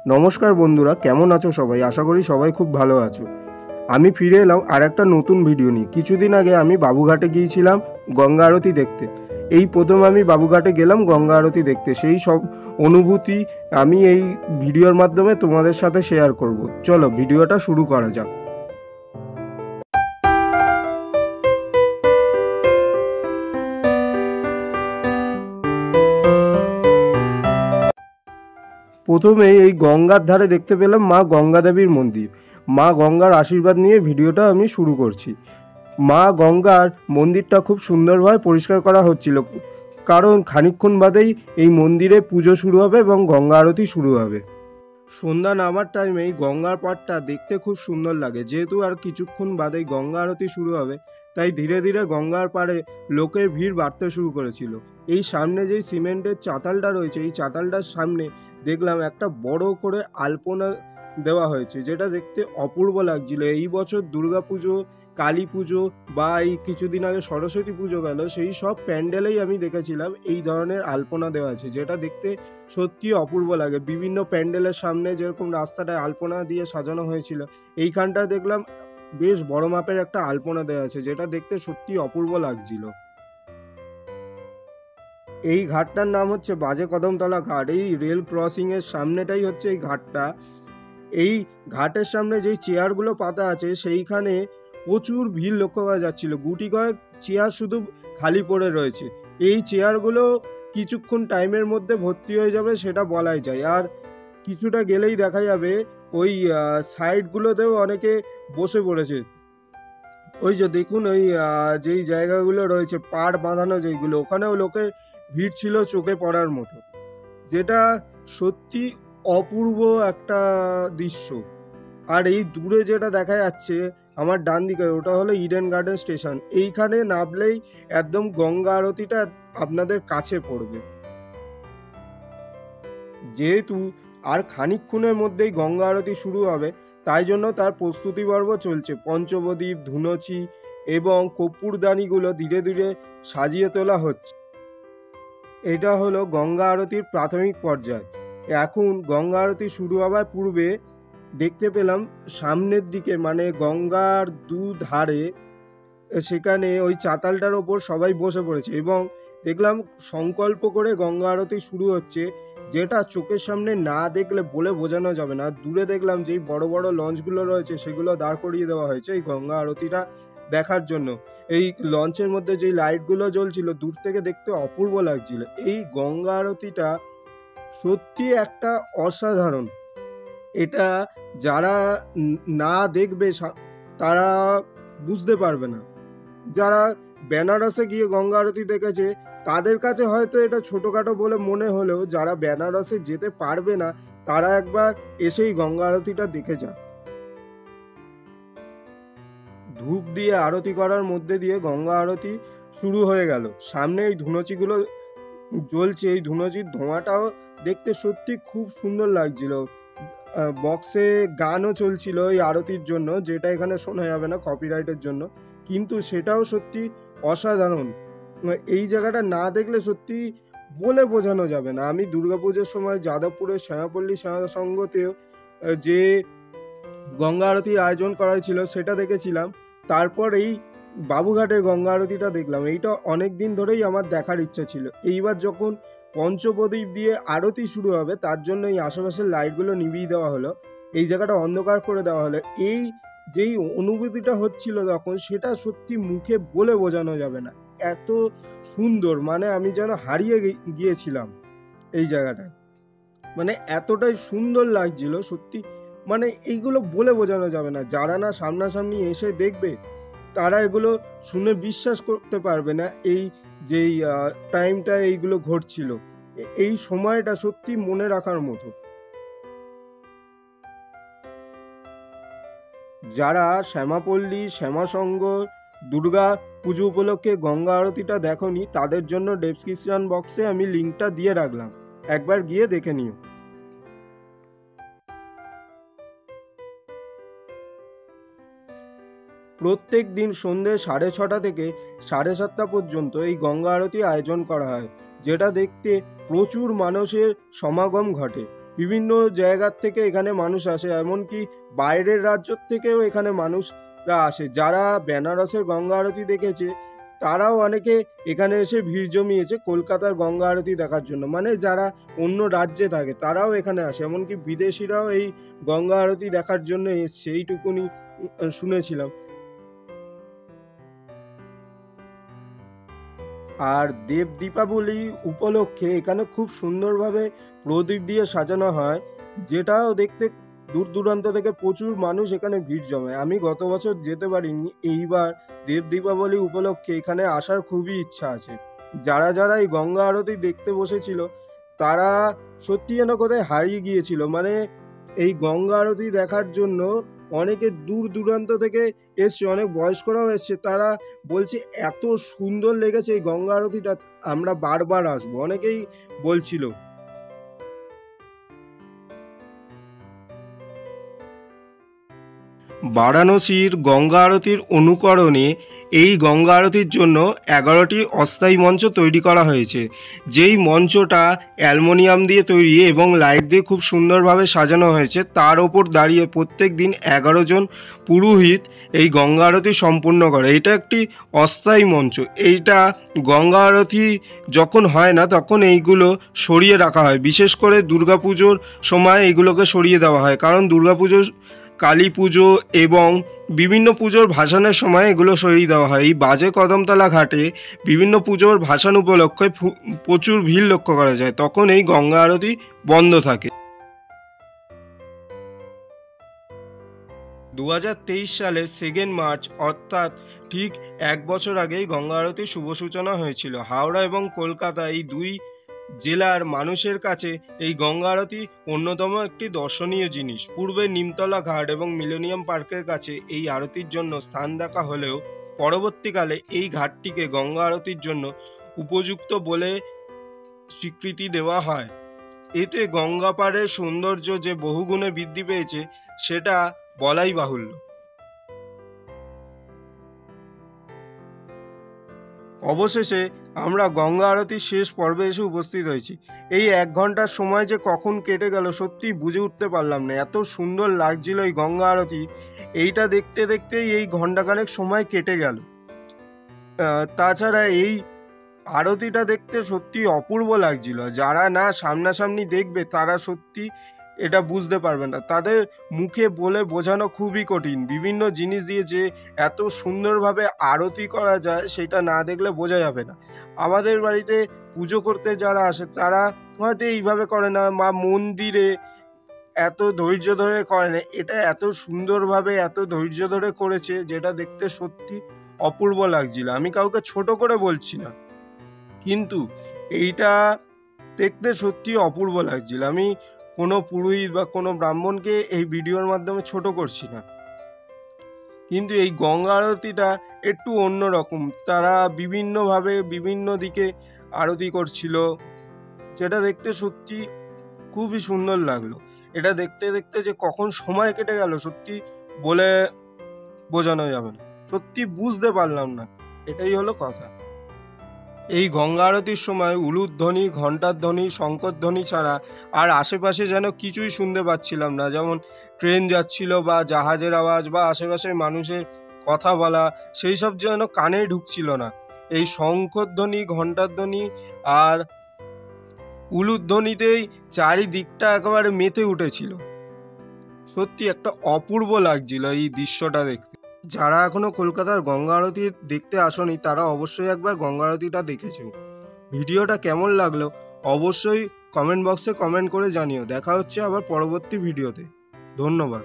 নমস্কার বন্ধুরা, কেমন আছো সবাই? আশা করি সবাই খুব ভালো আছো। আমি ফিরে এলাম আর একটা নতুন ভিডিও নিয়ে। কিছুদিন আগে আমি বাবুঘাটে গিয়েছিলাম গঙ্গা আরতি দেখতে। এই প্রথম আমি বাবুঘাটে গেলাম গঙ্গা আরতি দেখতে। সেই সব অনুভূতি আমি এই ভিডিওর মাধ্যমে তোমাদের সাথে শেয়ার করব। চলো ভিডিওটা শুরু করা যাক। প্রথমে এই গঙ্গার ধারে দেখতে পেলাম মা গঙ্গা দেবীর মন্দির। মা গঙ্গার আশীর্বাদ নিয়ে ভিডিওটা আমি শুরু করছি। মা গঙ্গার মন্দিরটা খুব সুন্দরভাবে পরিষ্কার করা হচ্ছিল, কারণ খানিকক্ষণ বাদেই এই মন্দিরে পুজো শুরু হবে এবং গঙ্গা আরতি শুরু হবে। সন্ধ্যা নামার টাইমে এই গঙ্গার পাড়টা দেখতে খুব সুন্দর লাগে। যেহেতু আর কিছুক্ষণ বাদেই গঙ্গা আরতি শুরু হবে, তাই ধীরে ধীরে গঙ্গার পাড়ে লোকের ভিড় বাড়তে শুরু করেছিল। এই সামনে যেই সিমেন্টের চাতালটা রয়েছে, এই চাতালটার সামনে দেখলাম একটা বড় করে আলপনা দেওয়া হয়েছে, যেটা দেখতে অপূর্ব লাগছিল। এই বছর দুর্গাপুজো, কালী পুজো বা এই কিছুদিন আগে সরস্বতী পুজো গেল, সেই সব প্যান্ডেলেই আমি দেখেছিলাম এই ধরনের আলপনা দেওয়া আছে, যেটা দেখতে সত্যি অপূর্ব লাগে। বিভিন্ন প্যান্ডেলের সামনে যেরকম রাস্তাটায় আলপনা দিয়ে সাজানো হয়েছিল, এইখানটা দেখলাম বেশ বড় মাপের একটা আলপনা দেওয়া আছে, যেটা দেখতে সত্যি অপূর্ব লাগছিল। এই ঘাটটার নাম হচ্ছে বাজে কদমতলা ঘাট। এই রেল ক্রসিং এর সামনেটাই হচ্ছে এই ঘাটটা। এই ঘাটের সামনে যেই চেয়ারগুলো পাতা আছে, সেইখানে প্রচুর ভিড় লক্ষ্য করা যাচ্ছিল। গুটি কয়েক চেয়ার শুধু খালি পড়ে রয়েছে। এই চেয়ারগুলো কিছুক্ষণ টাইমের মধ্যে ভর্তি হয়ে যাবে সেটা বলাই যায়। আর কিছুটা গেলেই দেখা যাবে ওই সাইডগুলোতেও অনেকে বসে পড়েছে। ওই যে দেখুন, ওই যেই জায়গাগুলো রয়েছে পাড় বাঁধানো যেইগুলো, ওখানেও লোকের ভিড় ছিল চোখে পড়ার মতো, যেটা সত্যি অপূর্ব একটা দৃশ্য। আর এই দূরে যেটা দেখা যাচ্ছে আমার ডান দিকে, ওটা হলো ইডেন গার্ডেন স্টেশন। এইখানে নামলেই একদম গঙ্গা আরতিটা আপনাদের কাছে পড়বে। যেহেতু আর খানিকক্ষণের মধ্যেই গঙ্গা আরতি শুরু হবে, তাই জন্য তার প্রস্তুতি পর্ব চলছে। পঞ্চপ্রদীপ, ধুনুচি এবং কর্পূরদানিগুলো ধীরে ধীরে সাজিয়ে তোলা হচ্ছে। এটা হলো গঙ্গা আরতির প্রাথমিক পর্যায়। এখন গঙ্গা আরতি শুরু হওয়ার পূর্বে দেখতে পেলাম সামনের দিকে, মানে গঙ্গার দুধারে, সেখানে ওই চাতালটার ওপর সবাই বসে পড়েছে এবং দেখলাম সংকল্প করে গঙ্গা আরতি শুরু হচ্ছে, যেটা চোখের সামনে না দেখলে বলে বোঝানো যাবে না। দূরে দেখলাম যেই বড় বড় লঞ্চগুলো রয়েছে, সেগুলো দাঁড় করিয়ে দেওয়া হয়েছে এই গঙ্গা আরতিটা দেখার জন্য। এই লঞ্চের মধ্যে যেই লাইটগুলো জ্বলছিল, দূর থেকে দেখতে অপূর্ব লাগছিল। এই গঙ্গা আরতিটা সত্যি একটা অসাধারণ। এটা যারা না দেখবে তারা বুঝতে পারবে না। যারা বেনারসে গিয়ে গঙ্গা আরতি দেখেছে, তাদের কাছে হয়তো এটা ছোটোখাটো বলে মনে হলেও, যারা বেনারসে যেতে পারবে না তারা একবার এসেই গঙ্গা আরতিটা দেখে যাক। ধূপ দিয়ে আরতি করার মধ্যে দিয়ে গঙ্গা আরতি শুরু হয়ে গেল। সামনে এই ধুনুচিগুলো জ্বলছে, এই ধুনুচির ধোঁয়াটাও দেখতে সত্যি খুব সুন্দর লাগছিল। বক্সে গানও চলছিল এই আরতির জন্য, যেটা এখানে শোনা যাবে না কপিরাইটের জন্য, কিন্তু সেটাও সত্যি অসাধারণ। এই জায়গাটা না দেখলে সত্যি বলে বোঝানো যাবে না। আমি দুর্গাপুজোর সময় যাদবপুরের শ্যামাপল্লী সেবা সংঘতেও যে গঙ্গা আরতির আয়োজন করা হয়েছিল সেটা দেখেছিলাম। তারপর এই বাবুঘাটের গঙ্গা আরতিটা দেখলাম। এইটা অনেক দিন ধরেই আমার দেখার ইচ্ছা ছিল। এইবার যখন পঞ্চপ্রদীপ দিয়ে আরতি শুরু হবে, তার জন্য এই আশেপাশের লাইটগুলো নিভিয়ে দেওয়া হলো, এই জায়গাটা অন্ধকার করে দেওয়া হলো। এই যেই অনুভূতিটা হচ্ছিল তখন, সেটা সত্যি মুখে বলে বোঝানো যাবে না। এত সুন্দর, মানে আমি যেন হারিয়ে গিয়েছিলাম এই জায়গাটায়। মানে এতটাই সুন্দর লাগছিল সত্যি, মানে এইগুলো বলে বোঝানো যাবে না। যারা না সামনাসামনি এসে দেখবে, তারা এগুলো শুনে বিশ্বাস করতে পারবে না। এই যেই টাইমটা এইগুলো ঘটছিল, এই সময়টা সত্যি মনে রাখার মতো। যারা শ্যামাপল্লী, শ্যামাসংঘ দুর্গা পুজো উপলক্ষে গঙ্গা আরতিটা দেখোনি, তাদের জন্য ডেসক্রিপশন বক্সে আমি লিঙ্কটা দিয়ে রাখলাম, একবার গিয়ে দেখে নিও। প্রত্যেক দিন সন্ধ্যে 6:30 থেকে 7:30 পর্যন্ত এই গঙ্গা আরতি আয়োজন করা হয়, যেটা দেখতে প্রচুর মানুষের সমাগম ঘটে। বিভিন্ন জায়গার থেকে এখানে মানুষ আসে, এমনকি বাইরের রাজ্য থেকেও এখানে মানুষরা আসে। যারা বেনারসের গঙ্গা আরতি দেখেছে তারাও অনেকে এখানে এসে ভিড় জমিয়েছে কলকাতার গঙ্গা আরতি দেখার জন্য। মানে যারা অন্য রাজ্যে থাকে তারাও এখানে আসে, এমনকি বিদেশিরাও এই গঙ্গা আরতি দেখার জন্য এসছে, এইটুকুনি শুনেছিলাম। আর দেব দীপাবলি উপলক্ষে এখানে খুব সুন্দরভাবে প্রদীপ দিয়ে সাজানো হয়, যেটাও দেখতে দূর দূরান্ত থেকে প্রচুর মানুষ এখানে ভিড় জমায়। আমি গত বছর যেতে পারিনি, এইবার দেব দীপাবলি উপলক্ষে এখানে আসার খুবই ইচ্ছা আছে। যারা যারা এই গঙ্গা আরতি দেখতে বসেছিল তারা সত্যি যেন কোথায় হারিয়ে গিয়েছিল। মানে এই গঙ্গা আরতি দেখার জন্য অনেকে দূর দূরান্ত থেকে এসছে, অনেক বয়স্করাও এসছে। তারা বলছে এত সুন্দর লেগেছে এই গঙ্গা আরতিটা, আমরা বারবার আসবো, অনেকেই বলছিল। বারাণসীর গঙ্গা আরতির অনুকরণে এই গঙ্গা আরতির জন্য 11টি অস্থায়ী মঞ্চ তৈরি করা হয়েছে। যেই মঞ্চটা অ্যালুমিনিয়াম দিয়ে তৈরি এবং লাইট দিয়ে খুব সুন্দরভাবে সাজানো হয়েছে, তার ওপর দাঁড়িয়ে প্রত্যেক দিন 11 জন পুরোহিত এই গঙ্গা আরতি সম্পূর্ণ করে। এটা একটি অস্থায়ী মঞ্চ। এইটা গঙ্গা আরতি যখন হয় না তখন এইগুলো সরিয়ে রাখা হয়, বিশেষ করে দুর্গাপুজোর সময় এইগুলোকে সরিয়ে দেওয়া হয়, কারণ দুর্গাপুজোর, কালী পুজো এবং বিভিন্ন পুজোর ভাসানের সময় এগুলো সরিয়ে দেওয়া হয়। এই বাজে কদমতলা ঘাটে বিভিন্ন পুজোর ভাসান উপলক্ষে প্রচুর ভিড় লক্ষ্য করা যায়, তখন এই গঙ্গা আরতি বন্ধ থাকে। 2023 সালের 2 মার্চ অর্থাৎ ঠিক 1 বছর আগেই গঙ্গা আরতির শুভ সূচনা হয়েছিল। হাওড়া এবং কলকাতা এই দুই জেলার মানুষের কাছে এই গঙ্গা আরতি অন্যতম একটি দর্শনীয় জিনিস। পূর্বে নিমতলা ঘাট এবং মিলেনিয়াম পার্কের কাছে এই আরতির জন্য স্থান দেখা হলেও পরবর্তীকালে এই ঘাটটিকে গঙ্গা আরতির জন্য উপযুক্ত বলে স্বীকৃতি দেওয়া হয়। এতে গঙ্গা পাড়ের সৌন্দর্য যে বহুগুণে বৃদ্ধি পেয়েছে সেটা বলাই বাহুল্য। অবশেষে আমরা গঙ্গা আরতির শেষ পর্বে এসে উপস্থিত হয়েছি। এই 1 ঘন্টার সময় যে কখন কেটে গেল সত্যি বুঝে উঠতে পারলাম না। এত সুন্দর লাগছিল এই গঙ্গা আরতি, এইটা দেখতে দেখতেই এই ঘন্টাখানেক সময় কেটে গেল। তাছাড়া এই আরতিটা দেখতে সত্যি অপূর্ব লাগছিল। যারা না সামনাসামনি দেখবে তারা সত্যি এটা বুঝতে পারবে না, তাদের মুখে বলে বোঝানো খুবই কঠিন। বিভিন্ন জিনিস দিয়ে যে এত সুন্দরভাবে আরতি করা যায় সেটা না দেখলে বোঝা যাবে না। আমাদের বাড়িতে পুজো করতে যারা আসে তারা হয়তো এইভাবে করে না, বা মন্দিরে এত ধৈর্য ধরে করে না, এটা এত সুন্দরভাবে এত ধৈর্য ধরে করেছে যেটা দেখতে সত্যি অপূর্ব লাগছিল। আমি কাউকে ছোট করে বলছি না, কিন্তু এইটা দেখতে সত্যি অপূর্ব লাগছিল। আমি কোনো পুরোহিত বা কোনো ব্রাহ্মণকে এই ভিডিওর মাধ্যমে ছোট করছি না, কিন্তু এই গঙ্গা আরতিটা একটু অন্যরকম। তারা বিভিন্নভাবে বিভিন্ন দিকে আরতি করছিল, যেটা দেখতে সত্যি খুবই সুন্দর লাগলো। এটা দেখতে দেখতে যে কখন সময় কেটে গেল সত্যি বলে বোঝানো যাবে না, সত্যি বুঝতে পারলাম না, এটাই হলো কথা। এই গঙ্গা আরতির সময় উলুধ্বনি, ঘণ্টার ধ্বনি, শঙ্কর ধ্বনি ছাড়া আর আশেপাশে যেন কিছুই শুনতে পাচ্ছিলাম না। যেমন ট্রেন যাচ্ছিল বা জাহাজের আওয়াজ বা আশেপাশে মানুষের কথা বলা, সেই সব যেন কানে ঢুকছিল না। এই শঙ্কর ধ্বনি, ঘণ্টার ধ্বনি আর উলুধ্বনিতেই চারিদিকটা একেবারে মেতে উঠেছিল। সত্যি একটা অপূর্ব লাগছিল এই দৃশ্যটা দেখতে। যারা এখনো কলকাতার গঙ্গা আরতি দেখতে আসেনি তারা অবশ্যই একবার গঙ্গা আরতিটা দেখেছো। ভিডিওটা কেমন লাগলো অবশ্যই কমেন্ট বক্সে কমেন্ট করে জানিও। দেখা হচ্ছে আবার পরবর্তী ভিডিওতে। ধন্যবাদ।